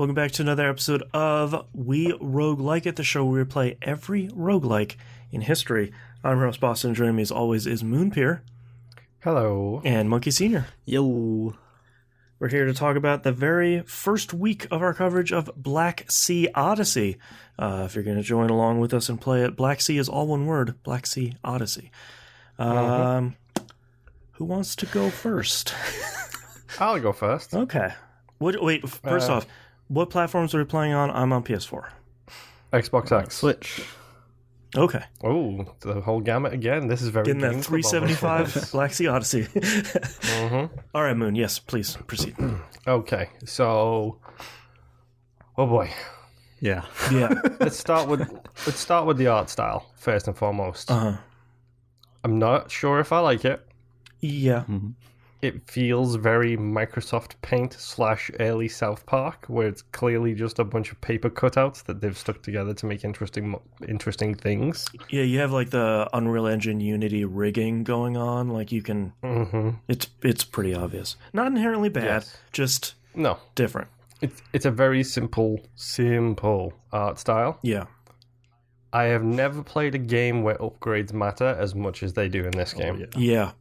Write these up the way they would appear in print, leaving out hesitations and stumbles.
Welcome back to another episode of We Roguelike It, the show where we play every roguelike in history. I'm your host, Boston, and joining me as always is Moonpier. Hello. And Monkey Senior. Yo. We're here to talk about the very first week of our coverage of Blacksea Odyssey. If you're going to join along with us and play it, Blacksea is all one word, Blacksea Odyssey. Who wants to go first? I'll go first. Okay. First off, what platforms are we playing on? I'm on PS4. Xbox X. Switch. Okay. Oh, the whole gamut again. This is very Getting that 375 Blacksea Odyssey. All right, Moon. Yes, please proceed. Okay, so, oh boy. Yeah. Let's start with the art style first and foremost. I'm not sure if I like it. Yeah. Mm-hmm. It feels very Microsoft Paint / early South Park, where it's clearly just a bunch of paper cutouts that they've stuck together to make interesting things. Yeah, you have like the Unreal Engine Unity rigging going on. Like you can, it's pretty obvious. Not inherently bad, just different. It's a very simple art style. Yeah. I have never played a game where upgrades matter as much as they do in this game. Yeah.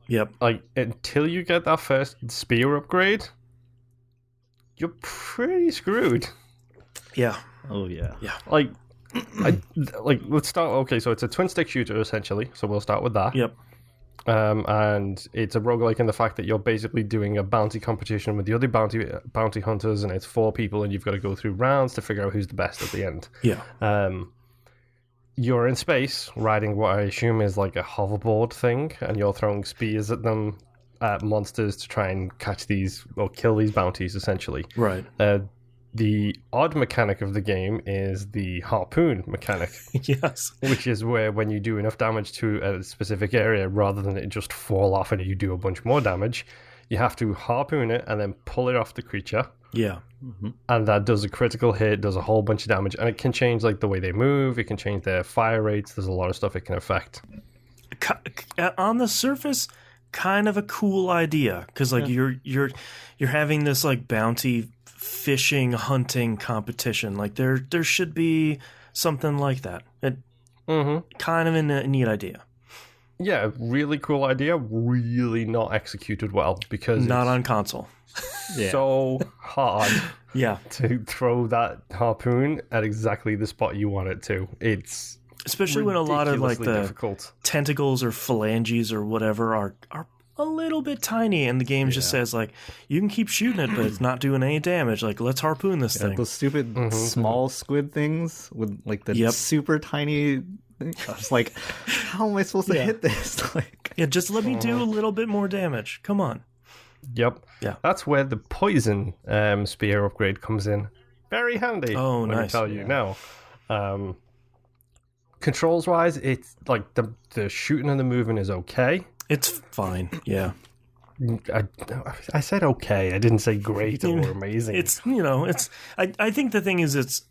Yep. Like, until you get that first spear upgrade, you're pretty screwed. Yeah. Oh, yeah. Yeah. Let's start. Okay, so it's a twin stick shooter, essentially. So we'll start with that. Yep. And it's a roguelike in the fact that you're basically doing a bounty competition with the other bounty hunters, and it's 4 people, and you've got to go through rounds to figure out who's the best at the end. Yeah. You're in space, riding what I assume is like a hoverboard thing, and you're throwing spears at them, at monsters to try and catch these, or kill these bounties, essentially. Right. The odd mechanic of the game is the harpoon mechanic. Yes. Which is where when you do enough damage to a specific area, rather than it just fall off and you do a bunch more damage, you have to harpoon it and then pull it off the creature. Yeah. Mm-hmm. And that does a critical hit, does a whole bunch of damage, and it can change like the way they move, it can change their fire rates, there's a lot of stuff it can affect. On the surface, kind of a cool idea, because like you're having this like bounty fishing hunting competition. Like there should be something like that. Kind of a neat idea. Yeah, really cool idea, really not executed well, because not on console. So hard to throw that harpoon at exactly the spot you want it to. It's especially when a lot of like the difficult tentacles or phalanges or whatever are a little bit tiny, and the game just says like you can keep shooting it, but it's not doing any damage. Like let's harpoon this thing. Those stupid small squid things with like the super tiny. I was like, how am I supposed to hit this? Like, just let me do a little bit more damage. Come on. Yep. Yeah. That's where the poison spear upgrade comes in. Very handy. Oh, nice. Let me tell you now. Controls wise, it's like the shooting and the movement is okay. It's fine. Yeah. I said okay. I didn't say great or amazing. It's it's. I think the thing is it's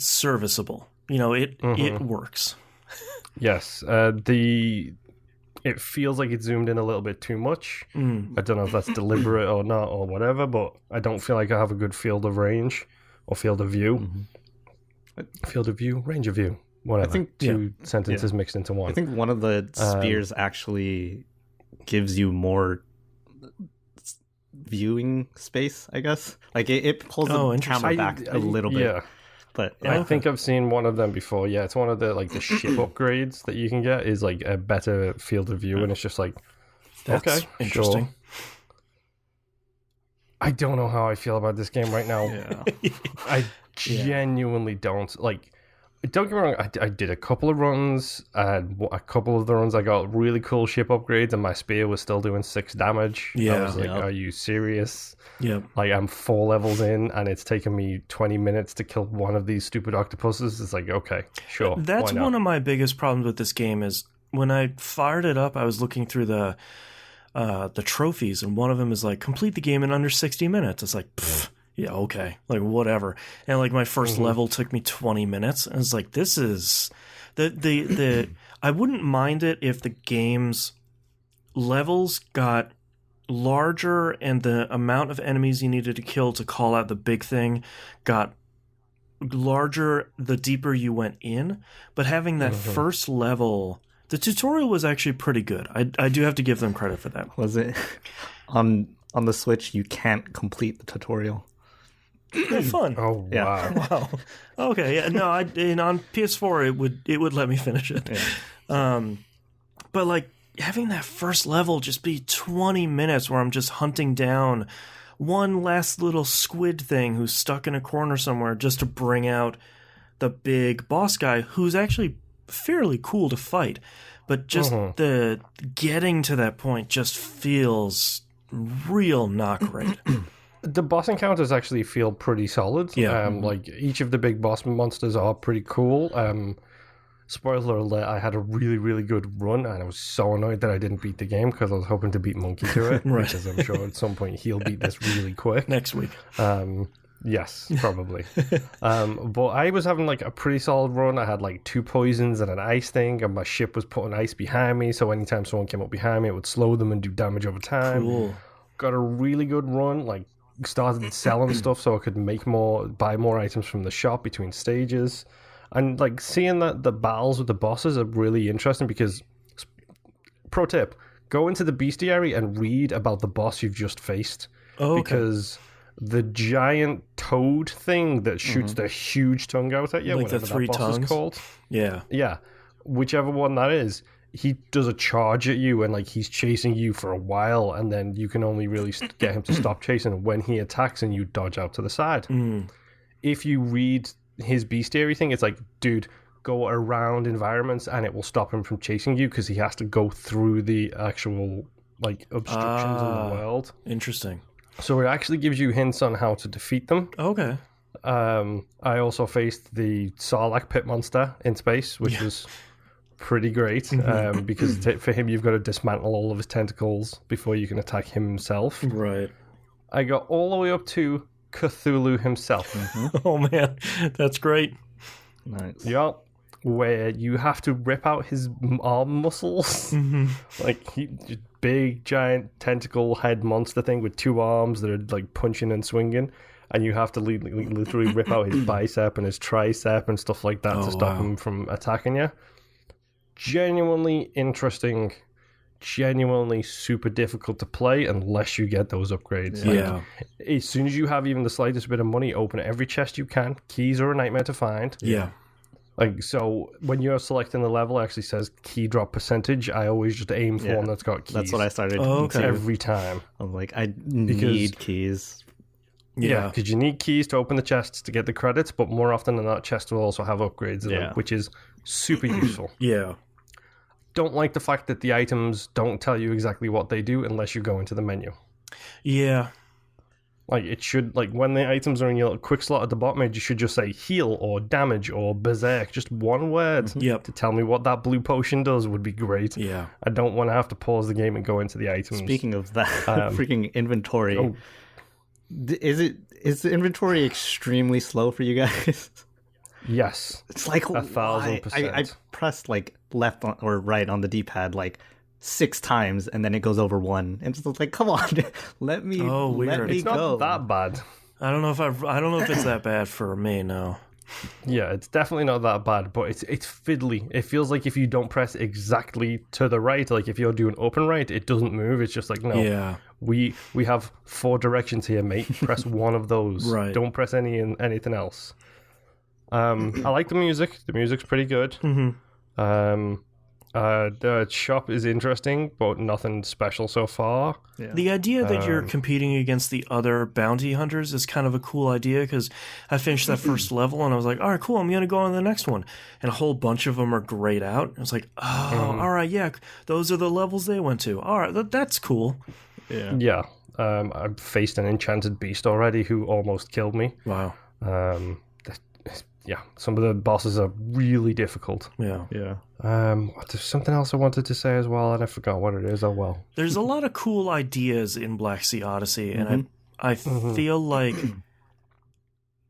serviceable. It works. Yes. It feels like it's zoomed in a little bit too much. I don't know if that's deliberate or not or whatever, but I don't feel like I have a good field of range or field of view. Field of view, range of view, whatever. I think two sentences mixed into one. I think one of the spears actually gives you more viewing space, I guess. Like it pulls the camera back a little bit. Yeah. But I think I've seen one of them before. Yeah, it's one of the the ship upgrades that you can get is like a better field of view, and it's just like that's interesting. Sure. I don't know how I feel about this game right now. I genuinely don't. Like, don't get me wrong, I did a couple of runs, and a couple of the runs I got really cool ship upgrades, and my spear was still doing 6 damage. I was like, are you serious? Yeah. Like, I'm 4 levels in, and it's taken me 20 minutes to kill one of these stupid octopuses. It's like, okay, sure. That's one of my biggest problems with this game is when I fired it up, I was looking through the trophies, and one of them is like, complete the game in under 60 minutes. It's like, yeah, okay, like whatever. And like my first level took me 20 minutes, and it's like, this is the I wouldn't mind it if the game's levels got larger, and the amount of enemies you needed to kill to call out the big thing got larger the deeper you went in. But having that first level, the tutorial was actually pretty good. I do have to give them credit for that. Was it on the Switch? You can't complete the tutorial. Oh, fun. Oh, Yeah. Wow. Okay. Yeah. No. And on PS4 it would let me finish it. Yeah. But like having that first level just be 20 minutes where I'm just hunting down one last little squid thing who's stuck in a corner somewhere just to bring out the big boss guy, who's actually fairly cool to fight. But just the getting to that point just feels real not great. The boss encounters actually feel pretty solid. Yeah. Like each of the big boss monsters are pretty cool. Spoiler alert, I had a really, really good run, and I was so annoyed that I didn't beat the game because I was hoping to beat Monkey to it. Right. Because I'm sure at some point he'll beat this really quick. Next week. Yes, probably. But I was having like a pretty solid run. I had like 2 poisons and an ice thing, and my ship was putting ice behind me, so anytime someone came up behind me, it would slow them and do damage over time. Cool. Got a really good run, like started selling stuff so I could buy more items from the shop between stages. And like seeing that the battles with the bosses are really interesting because, pro tip, go into the bestiary and read about the boss you've just faced. Oh, okay. Because the giant toad thing that shoots the huge tongue out at you, Like the whatever 3 that boss tongues? is called. Yeah. Yeah, whichever one that is, he does a charge at you and like he's chasing you for a while, and then you can only really get him to stop chasing when he attacks, and you dodge out to the side. If you read his bestiary thing, it's like, dude, go around environments and it will stop him from chasing you because he has to go through the actual like obstructions in the world. Interesting. So it actually gives you hints on how to defeat them. Okay. I also faced the Sarlacc pit monster in space, which was pretty great because for him you've got to dismantle all of his tentacles before you can attack him himself. Right. I got all the way up to Cthulhu himself. Oh man, that's great. Nice. Yup. Where you have to rip out his arm muscles. Like big giant tentacle head monster thing with 2 arms that are like punching and swinging, and you have to literally rip out his bicep and his tricep and stuff like that to stop him from attacking you. Genuinely interesting, genuinely super difficult to play unless you get those upgrades. Yeah. As soon as you have even the slightest bit of money, open every chest you can. Keys are a nightmare to find. Yeah. Like, so when you're selecting the level, it actually says key drop percentage. I always just aim for one that's got keys. That's what I started okay. Every time. I'm like, I need keys. Yeah, because you need keys to open the chests to get the credits, but more often than not, chests will also have upgrades in them, which is super useful. Yeah. Don't like the fact that the items don't tell you exactly what they do unless you go into the menu. Yeah. Like, it should, like, when the items are in your quick slot at the bottom edge, you should just say heal or damage or berserk. Just one word to tell me what that blue potion does would be great. Yeah. I don't want to have to pause the game and go into the items. Speaking of that, freaking inventory. Is the inventory extremely slow for you guys? Yes. It's like 1,000%. I pressed like left or right on the D-pad like 6 times, and then it goes over 1. And it's like, come on, let me weird. It's go. not that bad. I don't know if it's that bad for me. No. Yeah, it's definitely not that bad, but it's fiddly. It feels like if you don't press exactly to the right, like if you're doing open right, it doesn't move. It's just like, no. Yeah. We have 4 directions here, mate. Press one of those. Right. Don't press anything else. I like the music. The music's pretty good. The shop is interesting, but nothing special so far. Yeah. The idea that you're competing against the other bounty hunters is kind of a cool idea, because I finished that first level and I was like, all right, cool, I'm going to go on to the next one. And a whole bunch of them are grayed out. I was like, oh, all right, yeah, those are the levels they went to. All right, that's cool. Yeah. I've faced an enchanted beast already who almost killed me. Wow. Yeah, some of the bosses are really difficult. Yeah. There's something else I wanted to say as well, and I forgot what it is. Oh well. There's a lot of cool ideas in Blacksea Odyssey, and I feel like,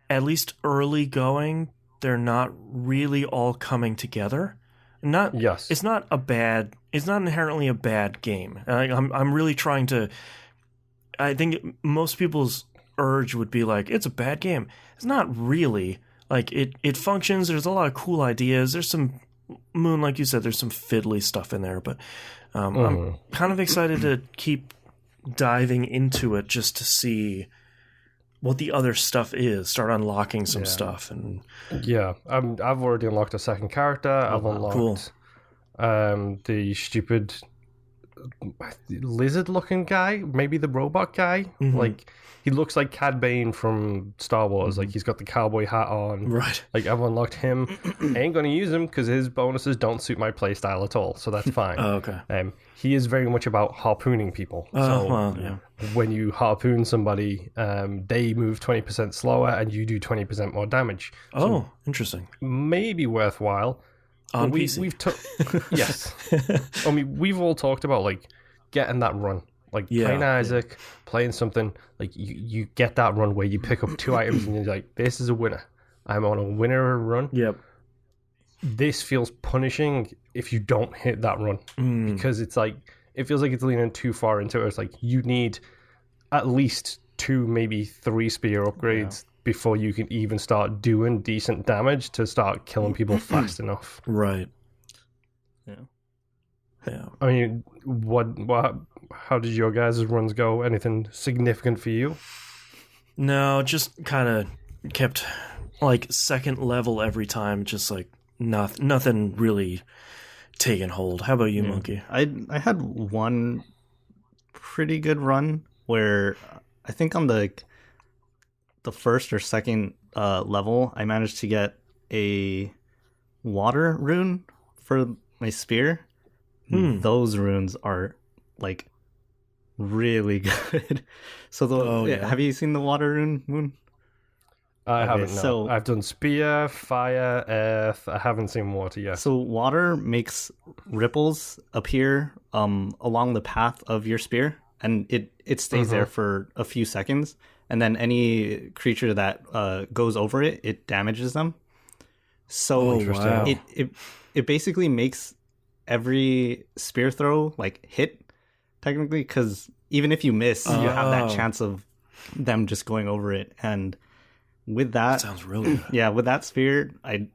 at least early going, they're not really all coming together. It's not inherently a bad game. I'm really trying to I think most people's urge would be like, it's a bad game. It's not really. Like, it functions. There's a lot of cool ideas. There's some, Moon, like you said, there's some fiddly stuff in there. But I'm kind of excited to keep diving into it just to see what the other stuff is. Start unlocking some stuff. And yeah, I've already unlocked a second character. I've unlocked the stupid lizard-looking guy, maybe the robot guy. Like, he looks like Cad Bane from Star Wars. Like, he's got the cowboy hat on. Right. Like, I've unlocked him. I ain't going to use him because his bonuses don't suit my playstyle at all, so that's fine. Oh, okay. He is very much about harpooning people. When you harpoon somebody, they move 20% slower and you do 20% more damage. So interesting. Maybe worthwhile. On PC. Yes. I mean, we've all talked about, like, getting that run. Like, playing Isaac, playing something, like, you get that run where you pick up 2 items and you're like, this is a winner. I'm on a winner run. Yep. This feels punishing if you don't hit that run. Because it's like, it feels like it's leaning too far into it. It's like, you need at least 2, maybe 3 spear upgrades before you can even start doing decent damage to start killing people fast enough. Right. Yeah. I mean, how did your guys' runs go? Anything significant for you? No, just kind of kept, like, second level every time. Just, like, nothing really taking hold. How about you, Monkey? I had one pretty good run where I think on the first or second level, I managed to get a water rune for my spear. Those runes are, like, really good. So have you seen the water rune, Moon? I haven't. No. So I've done spear, fire, earth. I haven't seen water yet. So water makes ripples appear along the path of your spear, and it stays there for a few seconds, and then any creature that goes over it, it damages them. So it basically makes every spear throw, like, hit, technically, because even if you miss, you have that chance of them just going over it. And with that sounds really good. Yeah, with that spear, I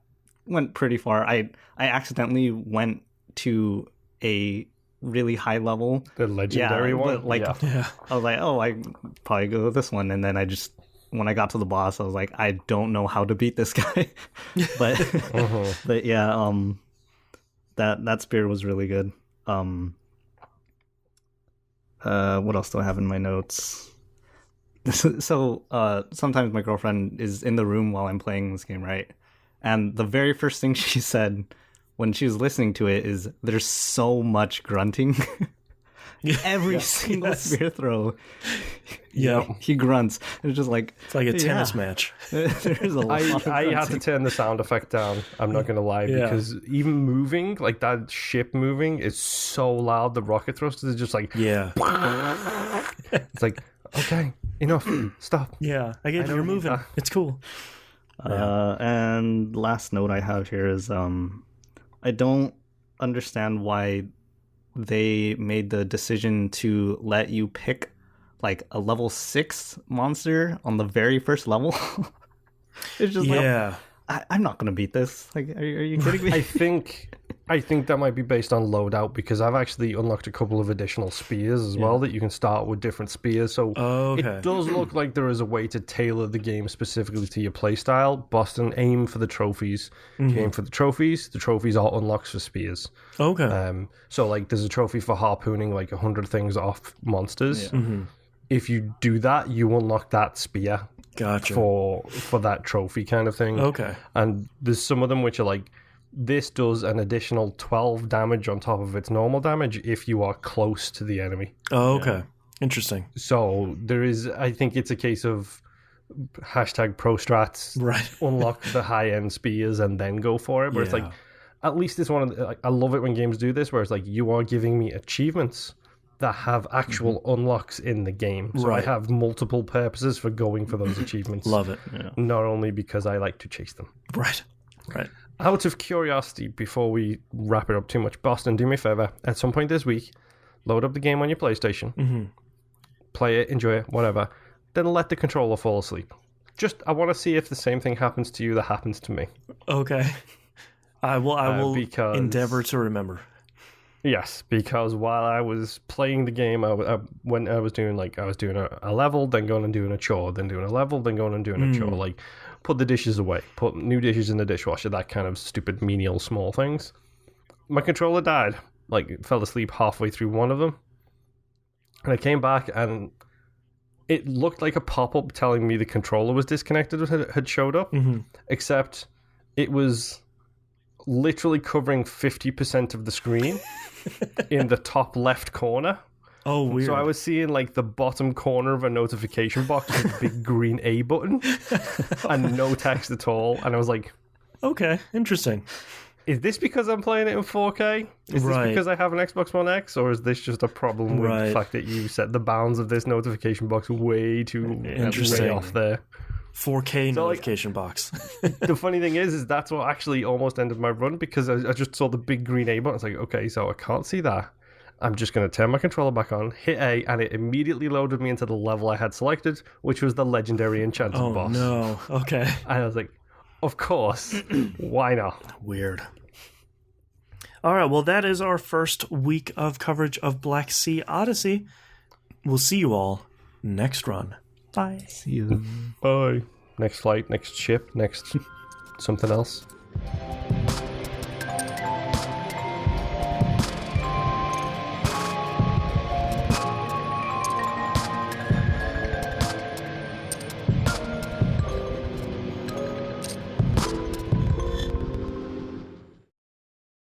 went pretty far. I accidentally went to a really high level, the legendary one. Like, I was like, oh, I probably go with this one, and then when I got to the boss, I was like, I don't know how to beat this guy. But yeah, that spear was really good. What else do I have in my notes? So sometimes my girlfriend is in the room while I'm playing this game, right? And the very first thing she said when she was listening to it is, there's so much grunting. Every single spear throw, he grunts. It's just like, it's like a tennis match. There's a lot I had to turn the sound effect down. I'm not gonna lie, because even moving, like that ship moving, is so loud. The rocket thrusters are just like, it's like, okay, enough, stop. Yeah, I get you're moving. It's cool. And last note I have here is, I don't understand why they made the decision to let you pick, like, a level 6 monster on the very first level. It's just like, I'm not gonna beat this. Like, are you kidding me? I think that might be based on loadout, because I've actually unlocked a couple of additional spears as well that you can start with different spears. So it does look like there is a way to tailor the game specifically to your playstyle. Boston, aim for the trophies. If you aim for the trophies are unlocks for spears. Okay. So, like, there's a trophy for harpooning, like 100 things off monsters. If you do that, you unlock that spear. Gotcha. For that trophy kind of thing. Okay. And there's some of them which are like, this does an additional 12 damage on top of its normal damage if you are close to the enemy. Oh, okay. Interesting. So there is, I think it's a case of hashtag pro strats, right? Unlock the high-end spears and then go for it. But it's like, at least it's one of the, like, I love it when games do this, where it's like, you are giving me achievements that have actual unlocks in the game. So I have multiple purposes for going for those achievements. Love it. Not only because I like to chase them. Right. Out of curiosity, before we wrap it up too much, Boston, do me a favor. At some point this week, load up the game on your PlayStation. play it, enjoy it, whatever. Then let the controller fall asleep. I want to see if the same thing happens to you that happens to me. Okay. I will endeavor to remember. Yes, because while I was playing the game, when I was doing a level, then going and doing a chore, then doing a level, then going and doing a chore, like put the dishes away, put new dishes in the dishwasher, that kind of stupid menial small things. My controller died, like fell asleep halfway through one of them, and I came back and it looked like a pop-up telling me the controller was disconnected had showed up, except it was literally covering 50% of the screen in the top left corner. Oh, weird. So I was seeing like the bottom corner of a notification box with a big green A button and no text at all. And I was like, okay, interesting. Is this because I'm playing it in 4K? Is this because I have an Xbox One X? Or is this just a problem with the fact that you set the bounds of this notification box way off there? 4K notification box. The funny thing is that's what actually almost ended my run, because I just saw the big green A button. It's like, okay, so I can't see that. I'm just going to turn my controller back on, hit A, and it immediately loaded me into the level I had selected, which was the legendary enchanted boss. Oh, no. Okay. And I was like, of course. Why not? Weird. All right, well, that is our first week of coverage of Blacksea Odyssey. We'll see you all next run. Bye. See you. Bye. Next flight, next ship, next something else.